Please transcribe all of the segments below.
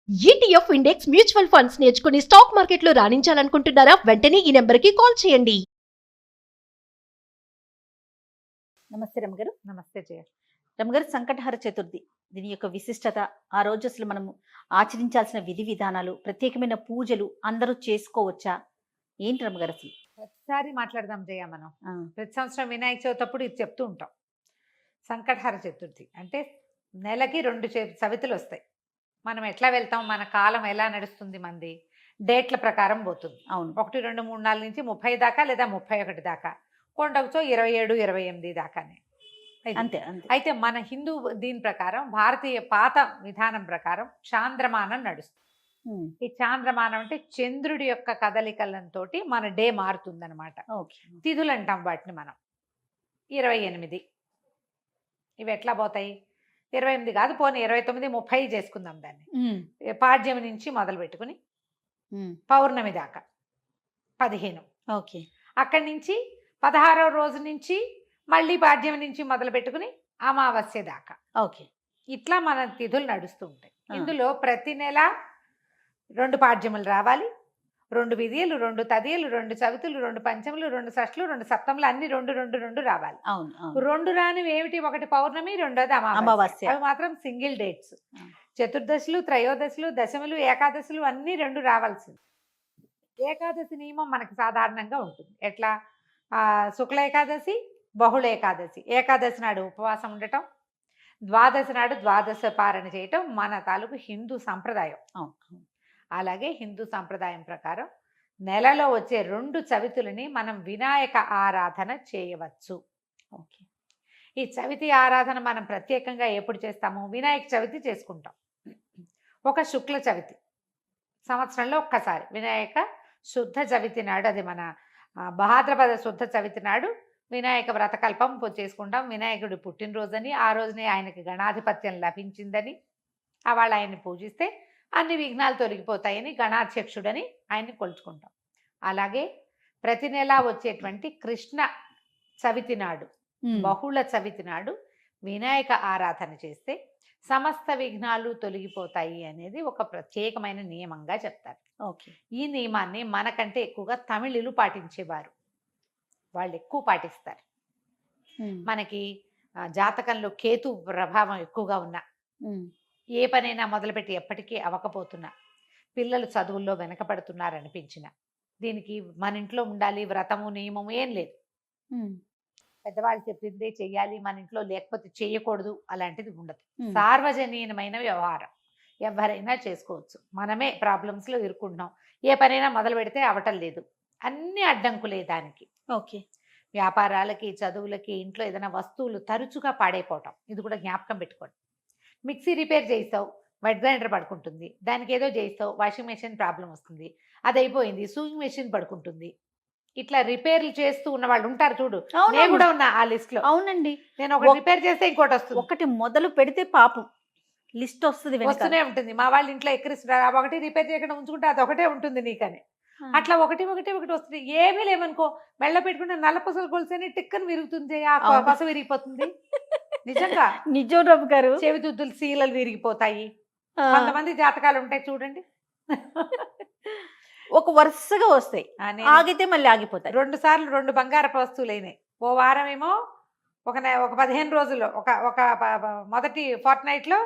ETF index mutual funds నేర్చుకుని stock మార్కెట్లో రాణించాలనుకుంటున్నారా? వెంటనే ఈ నెంబర్కి కాల్ చేయండి. నమస్తే రమగారు. నమస్తే జయ. రమగారు, సంకటహర చతుర్థి దీని యొక్క విశిష్టత, ఆ రోజు అసలు మనం ఆచరించాల్సిన విధి విధానాలు, ప్రత్యేకమైన పూజలు అందరూ చేసుకోవచ్చా? ఏంటి రమగారు అసలు? ప్రతిసారి మాట్లాడదాం జయ. మనం ప్రతి సంవత్సరం వినాయక చవితి అప్పుడు ఇది చెప్తూ ఉంటాం. సంకటహర చతుర్థి అంటే నెలకి 2 చవితులు వస్తాయి. మనం ఎట్లా వెళ్తాం, మన కాలం ఎలా నడుస్తుంది, మంది డేట్ల ప్రకారం పోతుంది. అవును, 1, 2, 3, 4 నుంచి 30 దాకా లేదా 31 దాకా, కొండకుతో 27, 28 దాకానే. అంతే అంతే. అయితే మన హిందూ దీని ప్రకారం, భారతీయ పాత విధానం ప్రకారం చాంద్రమానం నడుస్తుంది. ఈ చాంద్రమానం అంటే చంద్రుడి యొక్క కదలికలతో మన డే మారుతుంది అనమాట. తిథులు అంటాం వాటిని మనం. 28 ఇవి ఎట్లా పోతాయి? 28 కాదు, పోనీ 29, 30 చేసుకుందాం దాన్ని. పాడ్యమి నుంచి మొదలు పెట్టుకుని పౌర్ణమి దాకా 15. ఓకే. అక్కడి నుంచి 16వ రోజు నుంచి మళ్ళీ పాడ్యమి నుంచి మొదలు పెట్టుకుని అమావాస్య దాకా. ఓకే. ఇట్లా మన తిథులు నడుస్తూ ఉంటాయి. ఇందులో ప్రతి నెల 2 పాడ్యములు రావాలి, 2 విధియలు, 2 తదియలు, 2 చవితులు, 2 పంచములు, 2 షష్ఠులు, 2 సప్తములు, అన్ని 2 రావాలి. అవును. 2 రానివి ఏమిటి? ఒకటి పౌర్ణమి, రెండోది అమావాస్య. అవి మాత్రం సింగిల్ డేట్స్. చతుర్దశులు, త్రయోదశులు, దశములు, ఏకాదశులు అన్ని 2 రావాల్సింది. ఏకాదశి నియమం మనకి సాధారణంగా ఉంటుంది. ఎట్లా? శుక్ల ఏకాదశి, బహుళ ఏకాదశి. ఏకాదశి నాడు ఉపవాసం ఉండటం, ద్వాదశి నాడు ద్వాదశ పారణ చేయటం మన తాలూకు హిందూ సంప్రదాయం. అలాగే హిందూ సంప్రదాయం ప్రకారం నెలలో వచ్చే 2 చవితులని మనం వినాయక ఆరాధన చేయవచ్చు. ఓకే. ఈ చవితి ఆరాధన మనం ప్రత్యేకంగా ఎప్పుడు చేస్తాము? వినాయక చవితి చేసుకుంటాం. ఒక శుక్ల చవితి సంవత్సరంలో ఒక్కసారి, వినాయక శుద్ధ చవితి నాడు, అది మన భాద్రపద శుద్ధ చవితి నాడు వినాయక వ్రతకల్పం చేసుకుంటాం. వినాయకుడి పుట్టినరోజని, ఆ రోజునే ఆయనకి గణాధిపత్యం లభించిందని, వాళ్ళు ఆయన్ని పూజిస్తే అన్ని విఘ్నాలు తొలగిపోతాయని గణాధ్యక్షుడని ఆయన్ని కొలుచుకుంటాం. అలాగే ప్రతి నెలా వచ్చేటువంటి కృష్ణ చవితి నాడు, బహుళ చవితి నాడు వినాయక ఆరాధన చేస్తే సమస్త విఘ్నాలు తొలగిపోతాయి అనేది ఒక ప్రత్యేకమైన నియమంగా చెప్తారు. ఓకే. ఈ నియమాన్ని మనకంటే ఎక్కువగా తమిళులు పాటించేవారు. వాళ్ళు ఎక్కువ పాటిస్తారు. మనకి జాతకంలో కేతు ప్రభావం ఎక్కువగా ఉన్నా, ఏ పనైనా మొదలుపెట్టి ఎప్పటికీ అవ్వకపోతున్నా, పిల్లలు చదువుల్లో వెనకపడుతున్నారనిపించిన, దీనికి మన ఇంట్లో ఉండాలి వ్రతము నియమము ఏం లేదు. పెద్దవాళ్ళు చెప్పిందే చెయ్యాలి, మన ఇంట్లో లేకపోతే చేయకూడదు, అలాంటిది ఉండదు. సార్వజనీయమైన వ్యవహారం, ఎవరైనా చేసుకోవచ్చు. మనమే ప్రాబ్లమ్స్లో ఇరుక్కుంటున్నాం. ఏ పనైనా మొదలు పెడితే అవటం లేదు, అన్ని అడ్డంకులే దానికి. ఓకే. వ్యాపారాలకి, చదువులకి, ఇంట్లో ఏదైనా వస్తువులు తరచుగా పాడైపోవటం, ఇది కూడా జ్ఞాపకం పెట్టుకోండి. మిక్సీ రిపేర్ చేయిస్తావు, వెట్ గ్రైండర్ పడుకుంటుంది. దానికి ఏదో చేయిస్తావు, వాషింగ్ మెషిన్ ప్రాబ్లం వస్తుంది, అది అయిపోయింది, సూయింగ్ మెషిన్ పడుకుంటుంది. ఇట్లా రిపేర్లు చేస్తూ ఉన్న వాళ్ళు ఉంటారు చూడు. నేను కూడా ఉన్నా ఆ లిస్ట్ లో. అవునండి. నేను ఒకటి రిపేర్ చేస్తే ఇంకోటి వస్తుంది. ఒకటి మొదలు పెడితే పాపం లిస్ట్ వస్తూనే ఉంటుంది. మా వాళ్ళ ఇంట్లో ఎక్కిరిస్తున్నారు, ఒకటి రిపేర్ చేయకుండా ఉంచుకుంటే అది ఒకటే ఉంటుంది నీకని. అట్లా ఒకటి వస్తుంది. ఏమీ లేవనుకో, మెళ్ళ పెట్టుకుంటే నల్లపసలు కొలిసేని టిక్కని విరుగుతుంది, ఆ పస విరిగిపోతుంది. నిజంగా నిజం రవి గారు. చెవిదుద్దులు సీలలు విరిగిపోతాయి. కొంతమంది జాతకాలు ఉంటాయి చూడండి, ఒక వరుసగా వస్తాయి, ఆగితే మళ్ళీ ఆగిపోతాయి. 2 సార్లు 2 బంగారపు వస్తువులు అయినాయి. ఓ వారం ఏమో ఒక 15 రోజుల్లో ఒక మొదటి ఫోర్ట్ నైట్ లో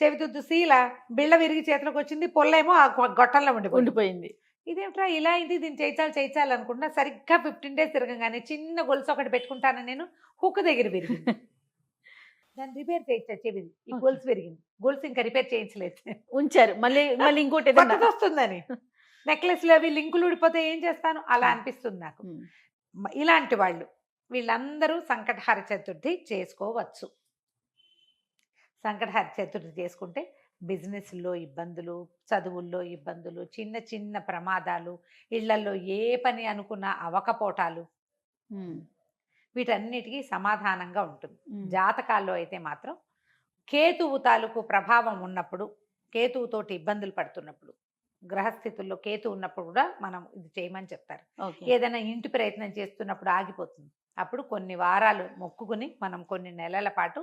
చెవిదుద్దు సీల బిళ్ళ విరిగి చేతిలోకి వచ్చింది, పొల్లేమో ఆ గొట్టంలో ఉండిపోయింది. ఇదేమిట్రా ఇలా అయింది, దీన్ని చేయించాలి అనుకుంటున్నా. సరిగ్గా 15 days తిరగగానే చిన్న గొలుసు ఒకటి పెట్టుకుంటాను నేను, హుక్ దగ్గర విరిగింది. దాన్ని రిపేర్ చేయించా, చెవిది ఈ గొలుసు విరిగింది. గొలుసు ఇంకా రిపేర్ చేయించలేదు, ఉంచారు. మళ్ళీ ఇంకోటి వస్తుందని. నెక్లెస్లు అవి లింకులు ఊడిపోతే ఏం చేస్తాను, అలా అనిపిస్తుంది నాకు. ఇలాంటి వాళ్ళు వీళ్ళందరూ సంకటహర చతుర్థి చేసుకోవచ్చు. సంకటహర చతుర్థి చేసుకుంటే బిజినెస్లో ఇబ్బందులు, చదువుల్లో ఇబ్బందులు, చిన్న చిన్న ప్రమాదాలు, ఇళ్లలో ఏ పని అనుకున్నా అవకపోటాలు, వీటన్నిటికీ సమాధానంగా ఉంటుంది. జాతకాల్లో అయితే మాత్రం కేతువు తాలూకు ప్రభావం ఉన్నప్పుడు, కేతువుతోటి ఇబ్బందులు పడుతున్నప్పుడు, గ్రహస్థితుల్లో కేతు ఉన్నప్పుడు కూడా మనం ఇది చేయమని చెప్తారు. ఏదైనా ఇంటి ప్రయత్నం చేస్తున్నప్పుడు ఆగిపోతుంది, అప్పుడు కొన్ని వారాలు మొక్కుకుని మనం కొన్ని నెలల పాటు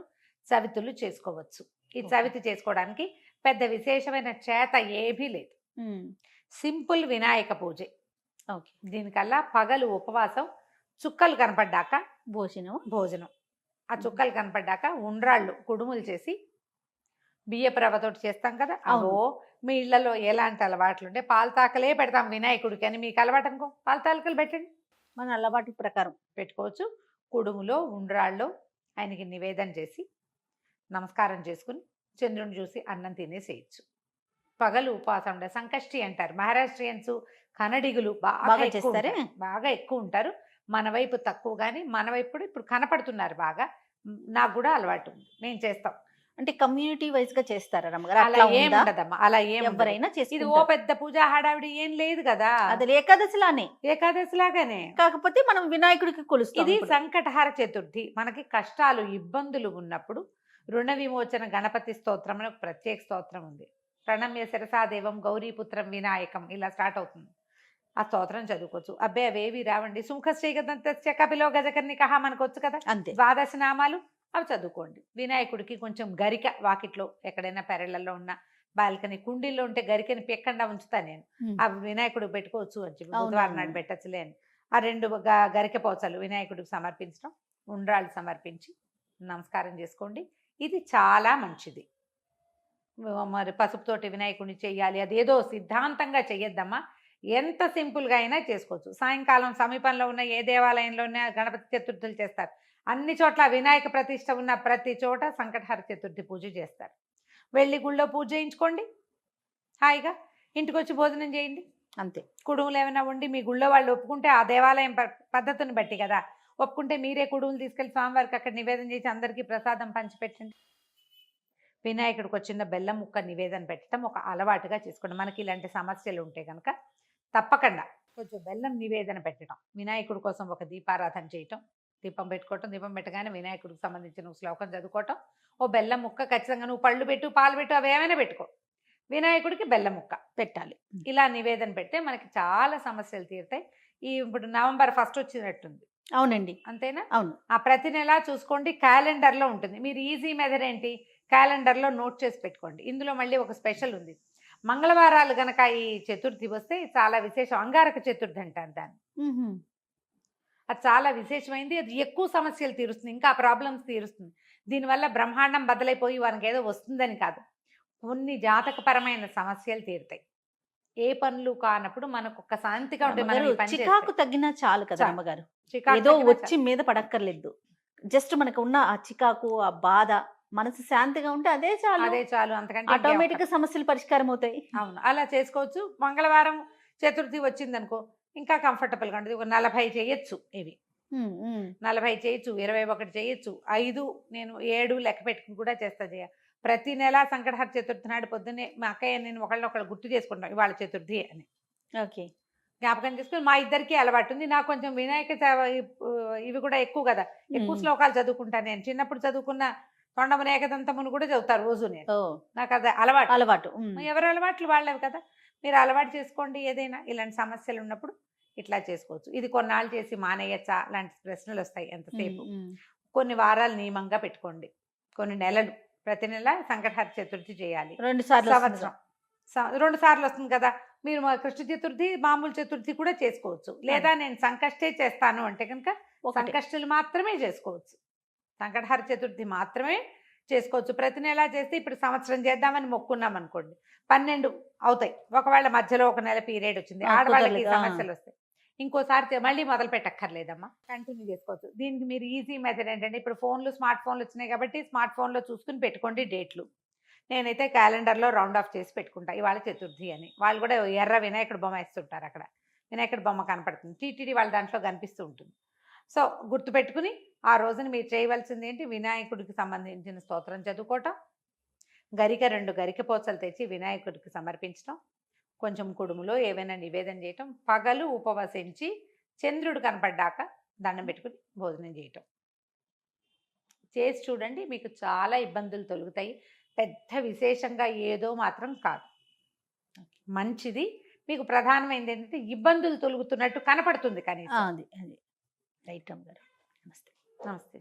చవితులు చేసుకోవచ్చు. ఈ చవితి చేసుకోవడానికి పెద్ద విశేషమైన చేత ఏమీ లేదు. సింపుల్ వినాయక పూజే. ఓకే. దీనికల్లా పగలు ఉపవాసం, చుక్కలు కనపడ్డాక భోజనం. ఆ చుక్కలు కనపడ్డాక ఉండ్రాళ్ళు కుడుములు చేసి బియ్యపు రవ్వతోటి చేస్తాం కదా, అవో మీ ఇళ్లలో ఎలాంటి అలవాట్లు ఉంటే పాలతాకలే పెడతాం వినాయకుడికి అని మీకు అలవాటు అనుకో, పాలతాకలు పెట్టండి, మన అలవాటు ప్రకారం పెట్టుకోవచ్చు. కుడుములో ఉండ్రాళ్ళు ఆయనకి నివేదన చేసి నమస్కారం చేసుకుని చంద్రుని చూసి అన్నం తినేసేయచ్చు. పగలు ఉపవాసం ఉండే సంకష్టి అంటారు మహారాష్ట్రియన్స్, కన్నడిగులు బాగా చేస్తారే, బాగా ఎక్కువ ఉంటారు. మన వైపు తక్కువ, కానీ మన వైపు కూడా ఇప్పుడు కనపడుతున్నారు బాగా. నాకు కూడా అలవాటు ఉంది, నేను చేస్తాం. అంటే కమ్యూనిటీ వైజ్ గా చేస్తారా రమ్మగారు? అలా ఏం ఉండదమ్మా, అలా ఏం ఎవరైనా ఇది ఓ పెద్ద పూజ హడావిడి ఏం లేదు కదా, అది ఏకాదశిలానే, ఏకాదశి లాగానే. కాకపోతే మనం వినాయకుడికి కొలుస్తాం. ఇది సంకటహార చతుర్థి. మనకి కష్టాలు ఇబ్బందులు ఉన్నప్పుడు రుణ విమోచన గణపతి స్తోత్రం అని ఒక ప్రత్యేక స్తోత్రం ఉంది. ప్రణమ్య శిరసాదేవం గౌరీపుత్రం వినాయకం, ఇలా స్టార్ట్ అవుతుంది. ఆ స్తోత్రం చదువుకోవచ్చు. అబ్బే అవేవి రావండి, సుముఖశ్రీ గదంతస్య కపిలో గజకర్ణికః మనకొచ్చు కదా, అంతే. ద్వాదశ నామాలు అవి చదువుకోండి. వినాయకుడికి కొంచెం గరిక, వాకిట్లో ఎక్కడైనా పెరళ్ళల్లో ఉన్న బాల్కనీ కుండీల్లో ఉంటే గరికని పెక్కండా ఉంచుతా నేను, అవి వినాయకుడికి పెట్టుకోవచ్చు అని చెప్పి, బుధవారం నాడు పెట్టచ్చులే అని. ఆ 2 గరిక పోచలు వినాయకుడికి సమర్పించడం, ఉండ్రాళ్ళు సమర్పించి నమస్కారం చేసుకోండి. ఇది చాలా మంచిది. మరి పసుపుతోటి వినాయకుడిని చెయ్యాలి అదేదో సిద్ధాంతంగా చెయ్యొద్దమ్మా, ఎంత సింపుల్గా అయినా చేసుకోవచ్చు. సాయంకాలం సమీపంలో ఉన్న ఏ దేవాలయంలోనే గణపతి చతుర్థులు చేస్తారు, అన్ని చోట్ల వినాయక ప్రతిష్ట ఉన్న ప్రతి చోట సంకటహార చతుర్థి పూజ చేస్తారు. వెళ్ళి గుళ్ళో పూజ చేయించుకోండి, హాయిగా ఇంటికి వచ్చి భోజనం చేయండి, అంతే. కుడుములు ఏమైనా ఉండి మీ గుళ్ళో వాళ్ళు ఒప్పుకుంటే, ఆ దేవాలయం పద్ధతిని బట్టి కదా, ఒప్పుకుంటే మీరే కుడుములు తీసుకెళ్ళి స్వామివారికి అక్కడ నివేదన చేసి అందరికీ ప్రసాదం పంచిపెట్టండి. వినాయకుడికి వచ్చిన బెల్లం ముక్క నివేదన పెట్టడం ఒక అలవాటుగా చేసుకోండి. మనకి ఇలాంటి సమస్యలు ఉంటే కనుక తప్పకుండా కొంచెం బెల్లం నివేదన పెట్టడం, వినాయకుడి కోసం ఒక దీపారాధన చేయటం, దీపం పెట్టుకోవటం, దీపం పెట్టగానే వినాయకుడికి సంబంధించిన శ్లోకం చదువుకోవటం, ఓ బెల్లం ముక్క ఖచ్చితంగా, నువ్వు పళ్ళు పెట్టు పాలు పెట్టు అవి ఏమైనా పెట్టుకో, వినాయకుడికి బెల్లం ముక్క పెట్టాలి. ఇలా నివేదన పెడితే మనకి చాలా సమస్యలు తీరుతాయి. ఇప్పుడు నవంబర్ 1 వచ్చినట్టుంది. అవునండి, అంతేనా? అవును. ఆ ప్రతి నెల చూసుకోండి, క్యాలెండర్లో ఉంటుంది. మీరు ఈజీ మెథడ్ ఏంటి, క్యాలెండర్లో నోట్ చేసి పెట్టుకోండి. ఇందులో మళ్ళీ ఒక స్పెషల్ ఉంది. మంగళవారాలు గనక ఈ చతుర్థి వస్తే చాలా విశేషం. అంగారక చతుర్థి అంటారు దాన్ని. అది చాలా విశేషమైంది. అది ఎక్కువ సమస్యలు తీరుస్తుంది, ఇంకా ప్రాబ్లమ్స్ తీరుస్తుంది. దీనివల్ల బ్రహ్మాండం బద్దలైపోయి వారికి ఏదో వస్తుందని కాదు, కొన్ని జాతకపరమైన సమస్యలు తీరుతాయి. ఏ పనులు కానప్పుడు మనకు ఒక శాంతిగా ఉంటుంది. చికాకు తగ్గినా చాలు కదా అమ్మగారు, ఏదో వచ్చి మీద పడక్కర్లేదు. జస్ట్ మనకు ఉన్న ఆ చికాకు, ఆ బాధ, మనసు శాంతిగా ఉంటే అదే చాలు, అదే చాలు. అంతకంటే ఆటోమేటిక్ గా సమస్యలు పరిష్కారం అవుతాయి. అవును, అలా చేసుకోవచ్చు. మంగళవారం చతుర్థి వచ్చిందనుకో ఇంకా కంఫర్టబుల్ గా ఉంటుంది. ఒక 40 చేయొచ్చు, ఇవి 40 చేయొచ్చు, 21 చేయొచ్చు, 5 నేను 7 లెక్క పెట్టుకుని కూడా చేస్తా. ప్రతి నెల సంకటహార చతుర్థి నాడు పొద్దున్నే మా అక్కయ్య నేను ఒకళ్ళు గుర్తు చేసుకుంటాం ఇవాళ చతుర్థి అని. ఓకే, జ్ఞాపకం చేసుకుని మా ఇద్దరికి అలవాటు ఉంది. నాకు కొంచెం వినాయక ఇవి కూడా ఎక్కువ కదా, ఎక్కువ శ్లోకాలు చదువుకుంటాను. నేను చిన్నప్పుడు చదువుకున్న తొండమున ఏకదంతమును కూడా చదువుతారు రోజు నేను, నాకు అది అలవాటు. ఎవరి అలవాట్లు వాళ్ళవి కదా, మీరు అలవాటు చేసుకోండి. ఏదైనా ఇలాంటి సమస్యలు ఉన్నప్పుడు ఇట్లా చేసుకోవచ్చు. ఇది కొన్నాళ్ళు చేసి మానేయచ్చా లాంటి ప్రశ్నలు వస్తాయి ఎంతసేపు. కొన్ని వారాలు నియమంగా పెట్టుకోండి, కొన్ని నెలలు, ప్రతి నెల సంకటహార చతుర్థి చేయాలి. 2 సార్లు సంవత్సరం 2 సార్లు వస్తుంది కదా. మీరు కృష్ణ చతుర్థి మామూలు చతుర్థి కూడా చేసుకోవచ్చు. లేదా నేను సంకష్టే చేస్తాను అంటే కనుక సంకష్టులు మాత్రమే చేసుకోవచ్చు, సంకటహార చతుర్థి మాత్రమే చేసుకోవచ్చు. ప్రతి నెల చేస్తే ఇప్పుడు సంవత్సరం చేద్దామని మొక్కున్నాం అనుకోండి, 12 అవుతాయి. ఒకవేళ మధ్యలో ఒక నెల పీరియడ్ వచ్చింది, ఆడవాళ్ళకి సమస్యలు వస్తాయి, ఇంకోసారి మళ్ళీ మొదలు పెట్టక్కర్లేదమ్మా, కంటిన్యూ చేసుకోవచ్చు. దీనికి మీరు ఈజీ మెథడ్ ఏంటంటే, ఇప్పుడు స్మార్ట్ ఫోన్లు వచ్చినాయి కాబట్టి స్మార్ట్ ఫోన్లో చూసుకుని పెట్టుకోండి డేట్లు. నేనైతే క్యాలెండర్లో రౌండ్ ఆఫ్ చేసి పెట్టుకుంటా ఇవాళ చతుర్థి అని. వాళ్ళు కూడా ఎర్ర వినాయకుడు బొమ్మ వేస్తుంటారు, అక్కడ వినాయకుడు బొమ్మ కనపడుతుంది, టీటీడీ వాళ్ళ దాంట్లో కనిపిస్తూ ఉంటుంది. సో గుర్తుపెట్టుకుని ఆ రోజున మీరు చేయవలసింది ఏంటి, వినాయకుడికి సంబంధించిన స్తోత్రం చదువుకోవటం, గరిక 2 గరిక పోచలు తెచ్చి వినాయకుడికి సమర్పించడం, కొంచెం కుడుములో ఏవైనా నివేదన చేయటం, పగలు ఉపవసించి చంద్రుడు కనపడ్డాక దండం పెట్టుకుని భోజనం చేయటం చేసి చూడండి. మీకు చాలా ఇబ్బందులు తొలుగుతాయి. పెద్ద విశేషంగా ఏదో మాత్రం కాదు, మంచిది. మీకు ప్రధానమైనది ఏంటంటే ఇబ్బందులు తొలుగుతున్నట్టు కనపడుతుంది కానీ. అది రైట్ అమ్మగారు. నమస్తే. నమస్తే.